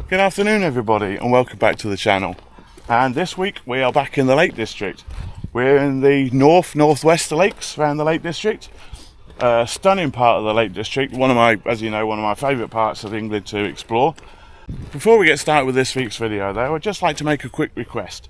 Good afternoon everybody and welcome back to the channel. And this week we are back in the Lake District. We're in the northwest lakes around the Lake District. Stunning part of the Lake District, as you know, one of my favourite parts of England to explore. Before we get started with this week's video though, I'd just like to make a quick request.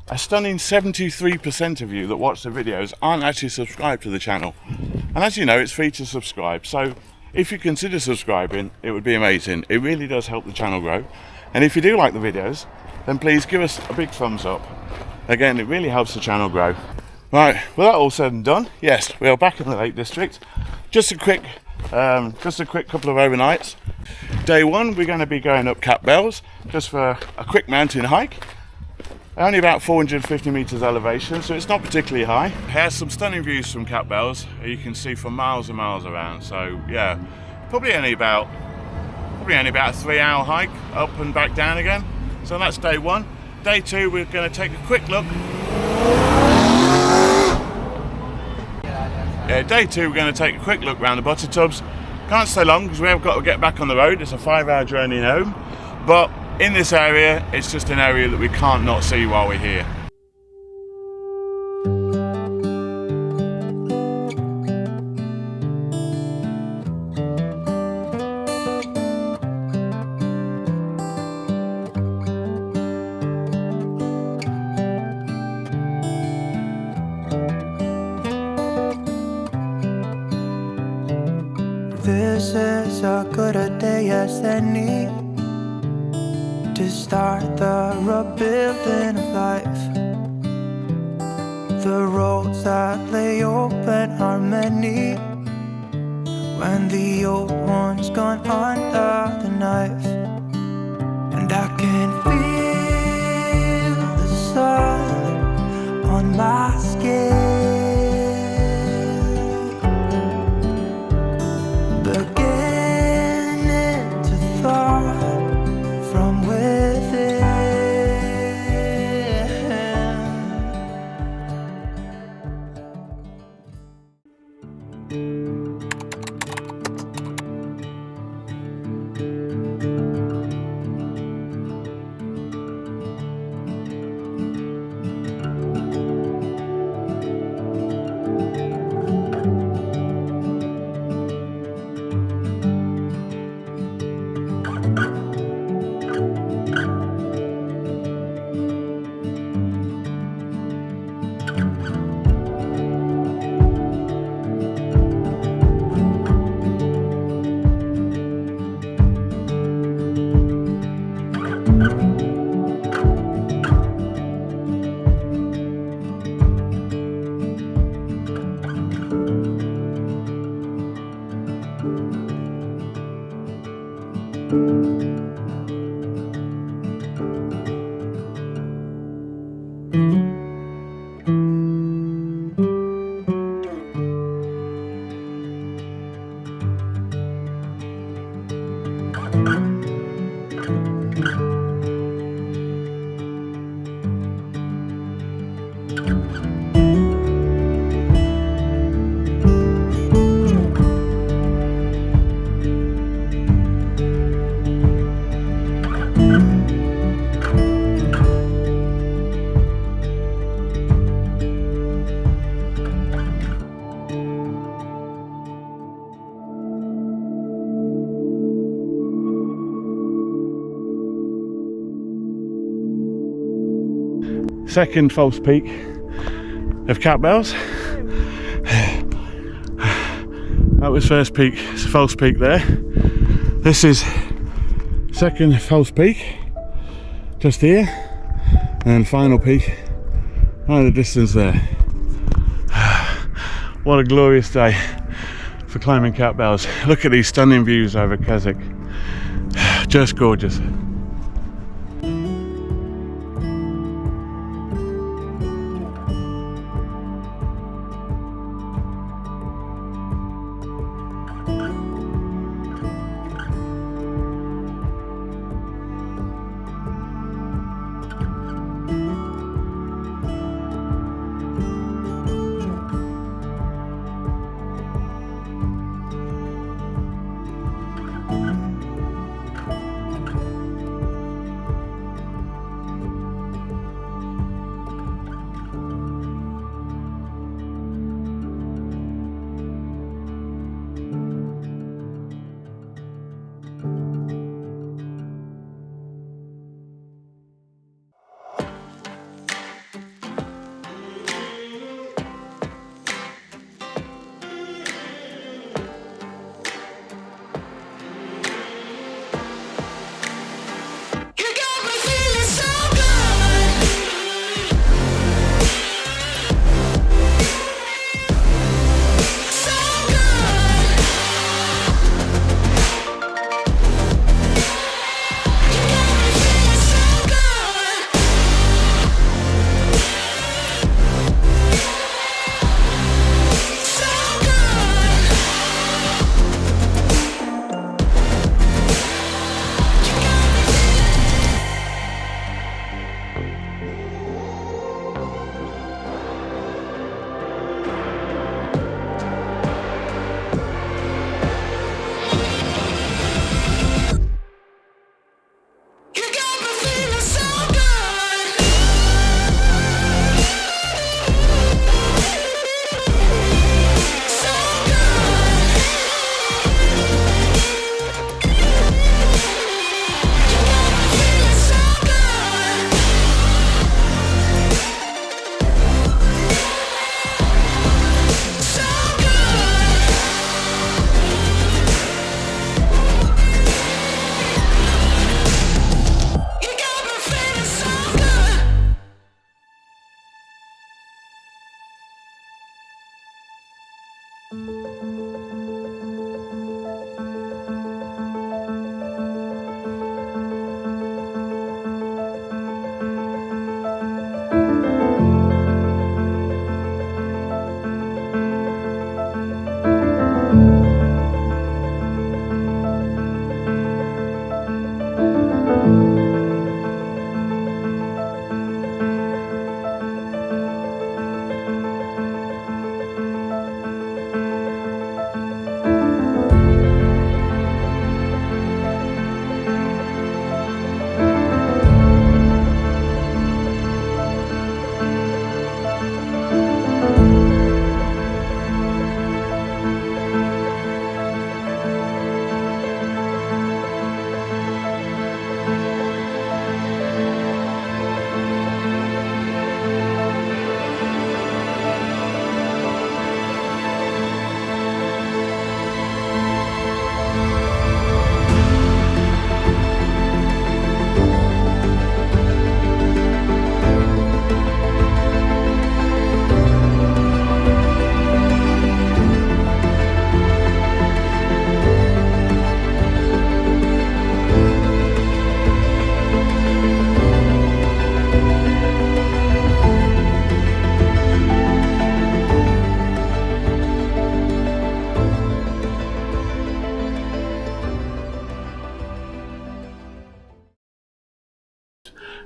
A stunning 73% of you that watch the videos aren't actually subscribed to the channel. And as you know, it's free to subscribe, so if you consider subscribing, it would be amazing. It really does help the channel grow. And if you do like the videos, then please give us a big thumbs up. Again, it really helps the channel grow. Right, with that all said and done, yes, we are back in the Lake District. Just a quick couple of overnights. Day one, we're going to be going up Catbells, just for a quick mountain hike. Only about 450 meters elevation, so it's not particularly high. Here's some stunning views from Catbells. You can see for miles and miles around. So yeah, probably only about a 3-hour hike up and back down again. So that's day one. Day two, we're going to take a quick look. Yeah, day two, we're going to take a quick look around the Butter Tubs. Can't stay long because we have got to get back on the road. It's a 5-hour journey home, but in this area, it's just an area that we can't not see while we're here. This is as good a day as any to start the rebuilding of life. The roads that lay open are many when the old one's gone under the knife. And I can feel the sun on my skin, beginning to thaw from within. Second false peak of Catbells. That was first peak, false peak there. This is second false peak, just here, and final peak, right in the distance there. What a glorious day for climbing Catbells. Look at these stunning views over Keswick. Just gorgeous.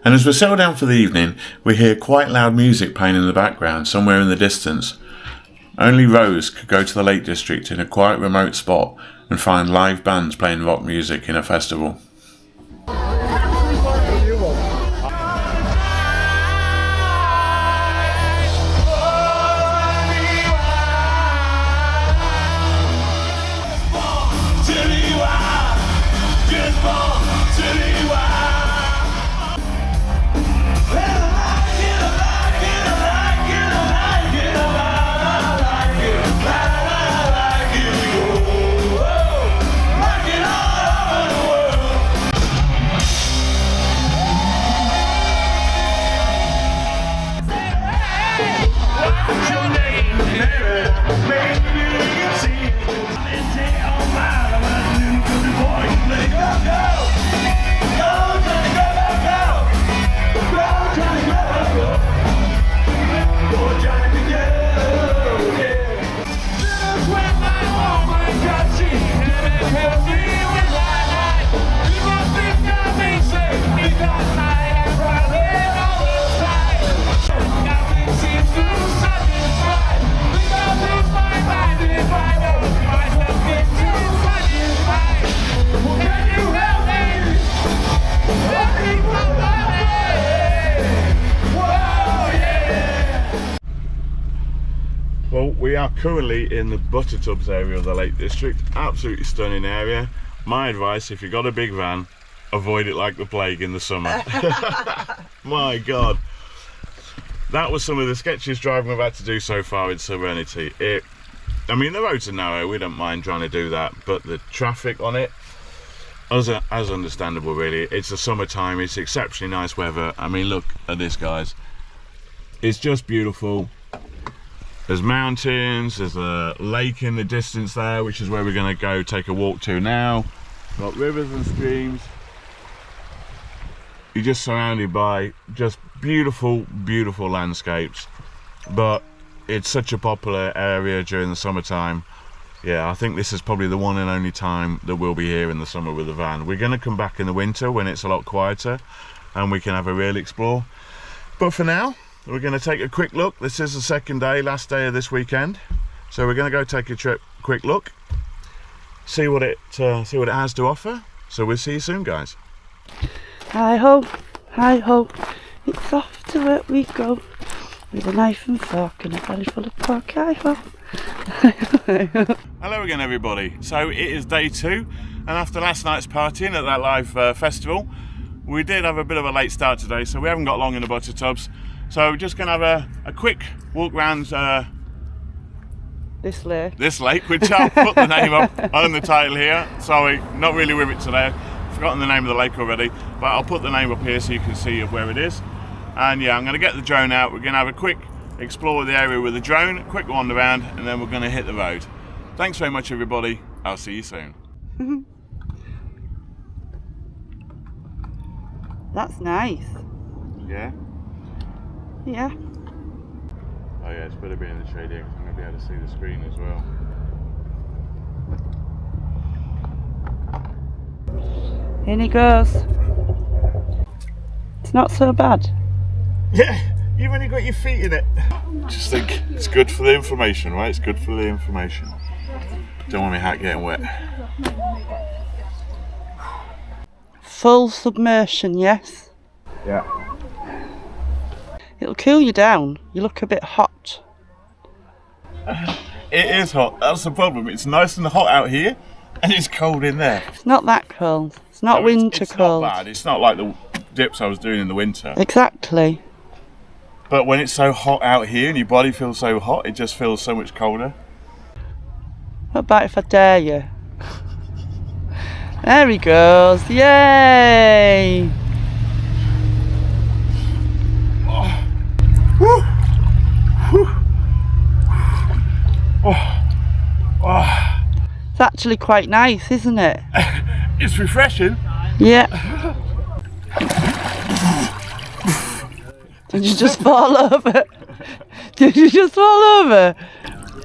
And as we settle down for the evening, we hear quite loud music playing in the background somewhere in the distance. Only Rose could go to the Lake District in a quiet remote spot and find live bands playing rock music in a festival. Well, we are currently in the Buttertubs area of the Lake District. Absolutely stunning area. My advice, if you've got a big van, avoid it like the plague in the summer. My God. That was some of the sketchiest driving we've had to do so far in Serenity. I mean, the roads are narrow, we don't mind trying to do that, but the traffic on it, as understandable really. It's the summertime, it's exceptionally nice weather. I mean, look at this, guys. It's just beautiful. There's mountains, there's a lake in the distance there, which is where we're going to go take a walk to now. Got rivers and streams. You're just surrounded by just beautiful, beautiful landscapes. But it's such a popular area during the summertime. Yeah, I think this is probably the one and only time that we'll be here in the summer with the van. We're going to come back in the winter when it's a lot quieter and we can have a real explore. But for now, we're going to take a quick look. This is the second day, last day of this weekend. So we're going to go take a quick look, see what it has to offer. So we'll see you soon, guys. Hi ho, it's off to work we go, with a knife and fork and a belly full of pork. Hi ho. Hello again, everybody. So it is day 2, and after last night's partying at that live festival, we did have a bit of a late start today, so we haven't got long in the Buttertubs. So we're just going to have a quick walk round this lake, which I'll put the name up on the title here. Sorry, not really with it today. I've forgotten the name of the lake already, but I'll put the name up here so you can see where it is. And yeah, I'm going to get the drone out. We're going to have a quick explore the area with a drone, quick wander around, and then we're going to hit the road. Thanks very much, everybody. I'll see you soon. That's nice. Yeah? Yeah. Oh yeah, it's better be in the shade here because I'm going to be able to see the screen as well. In he goes. It's not so bad. Yeah, you've only got your feet in it. Just think, it's good for the information, right? It's good for the information. Don't want my hat getting wet. Full submersion, yes. Yeah. It'll cool you down. You look a bit hot. It is hot, that's the problem. It's nice and hot out here, and it's cold in there. It's not that cold. It's not winter it's cold. Not bad. It's not like the dips I was doing in the winter. Exactly. But when it's so hot out here and your body feels so hot, it just feels so much colder. What about if I dare you? There he goes. Yay! Oh. Woo. Woo. Oh. Oh. It's actually quite nice, isn't it? It's refreshing. Yeah. Did you just fall over? Did you just fall over?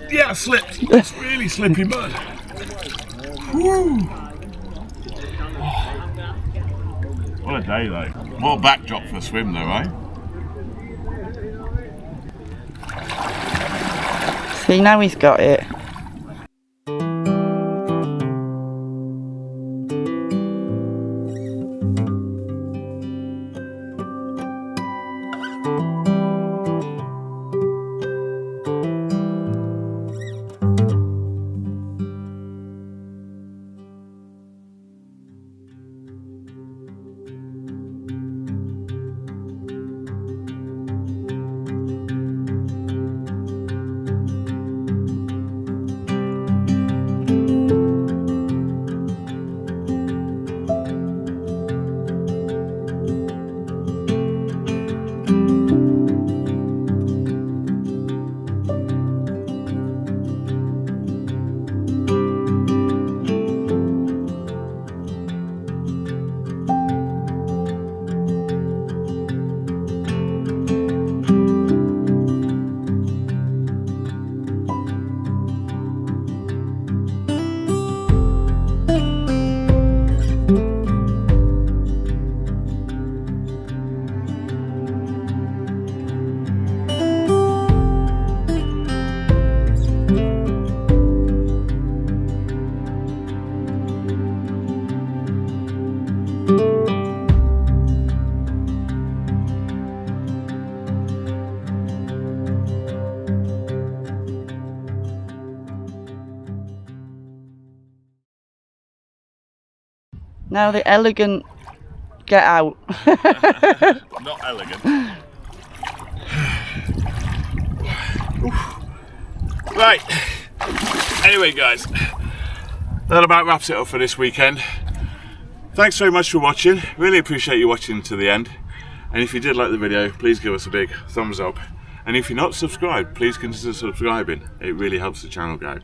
Yeah, I slipped. It's really slippy mud. Woo. Oh. What a day though. What a backdrop for a swim though, right? See, now he's got it. Now the elegant get out. Not elegant. Right. Anyway, guys, that about wraps it up for this weekend. Thanks very much for watching. Really appreciate you watching to the end. And if you did like the video, please give us a big thumbs up. And if you're not subscribed, please consider subscribing. It really helps the channel go.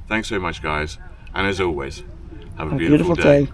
Thanks so much, guys. And as always, have a beautiful day.